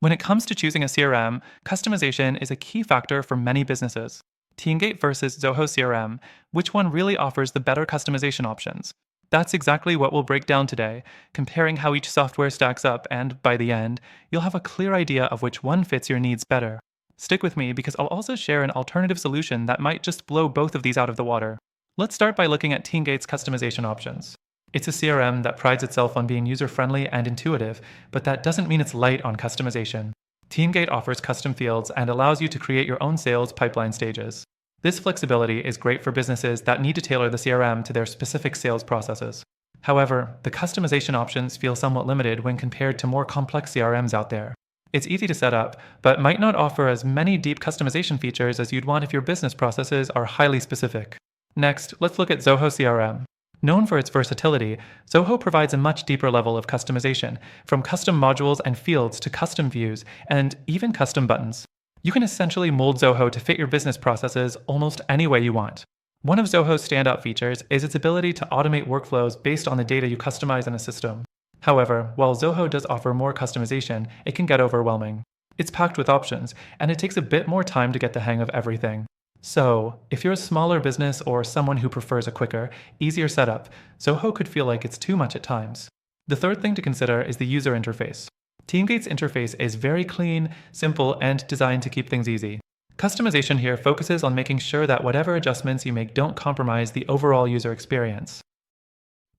When it comes to choosing a CRM, customization is a key factor for many businesses. Teamgate versus Zoho CRM, which one really offers the better customization options? That's exactly what we'll break down today, comparing how each software stacks up, and by the end, you'll have a clear idea of which one fits your needs better. Stick with me because I'll also share an alternative solution that might just blow both of these out of the water. Let's start by looking at Teamgate's customization options. It's a CRM that prides itself on being user-friendly and intuitive, but that doesn't mean it's light on customization. Teamgate offers custom fields and allows you to create your own sales pipeline stages. This flexibility is great for businesses that need to tailor the CRM to their specific sales processes. However, the customization options feel somewhat limited when compared to more complex CRMs out there. It's easy to set up, but might not offer as many deep customization features as you'd want if your business processes are highly specific. Next, let's look at Zoho CRM. Known for its versatility, Zoho provides a much deeper level of customization, from custom modules and fields to custom views, and even custom buttons. You can essentially mold Zoho to fit your business processes almost any way you want. One of Zoho's standout features is its ability to automate workflows based on the data you customize in a system. However, while Zoho does offer more customization, it can get overwhelming. It's packed with options, and it takes a bit more time to get the hang of everything. So, if you're a smaller business or someone who prefers a quicker, easier setup, Zoho could feel like it's too much at times. The third thing to consider is the user interface. Teamgate's interface is very clean, simple, and designed to keep things easy. Customization here focuses on making sure that whatever adjustments you make don't compromise the overall user experience.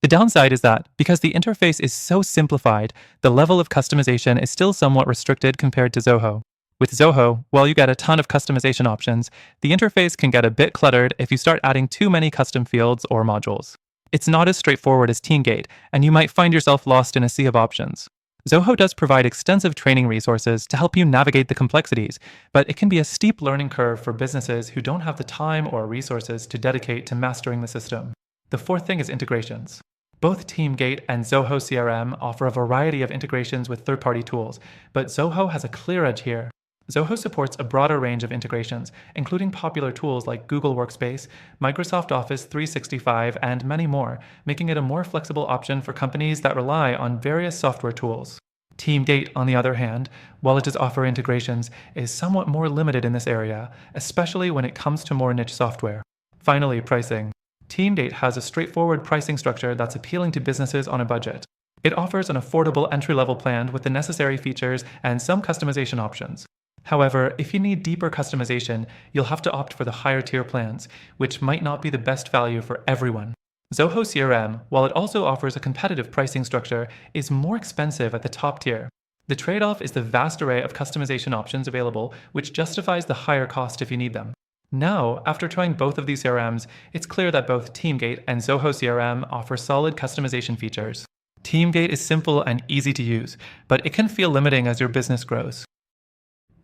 The downside is that, because the interface is so simplified, the level of customization is still somewhat restricted compared to Zoho. With Zoho, while you get a ton of customization options, the interface can get a bit cluttered if you start adding too many custom fields or modules. It's not as straightforward as Teamgate, and you might find yourself lost in a sea of options. Zoho does provide extensive training resources to help you navigate the complexities, but it can be a steep learning curve for businesses who don't have the time or resources to dedicate to mastering the system. The fourth thing is integrations. Both Teamgate and Zoho CRM offer a variety of integrations with third-party tools, but Zoho has a clear edge here. Zoho supports a broader range of integrations, including popular tools like Google Workspace, Microsoft Office 365, and many more, making it a more flexible option for companies that rely on various software tools. Teamgate, on the other hand, while it does offer integrations, is somewhat more limited in this area, especially when it comes to more niche software. Finally, pricing. Teamgate has a straightforward pricing structure that's appealing to businesses on a budget. It offers an affordable entry-level plan with the necessary features and some customization options. However, if you need deeper customization, you'll have to opt for the higher tier plans, which might not be the best value for everyone. Zoho CRM, while it also offers a competitive pricing structure, is more expensive at the top tier. The trade-off is the vast array of customization options available, which justifies the higher cost if you need them. Now, after trying both of these CRMs, it's clear that both Teamgate and Zoho CRM offer solid customization features. Teamgate is simple and easy to use, but it can feel limiting as your business grows.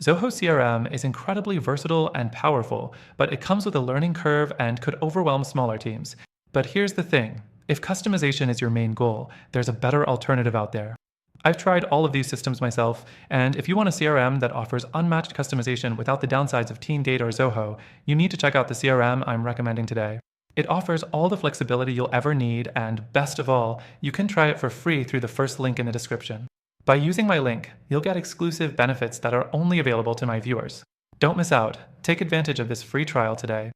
Zoho CRM is incredibly versatile and powerful, but it comes with a learning curve and could overwhelm smaller teams. But here's the thing, if customization is your main goal, there's a better alternative out there. I've tried all of these systems myself, and if you want a CRM that offers unmatched customization without the downsides of Teamgate or Zoho, you need to check out the CRM I'm recommending today. It offers all the flexibility you'll ever need, and best of all, you can try it for free through the first link in the description. By using my link, you'll get exclusive benefits that are only available to my viewers. Don't miss out. Take advantage of this free trial today.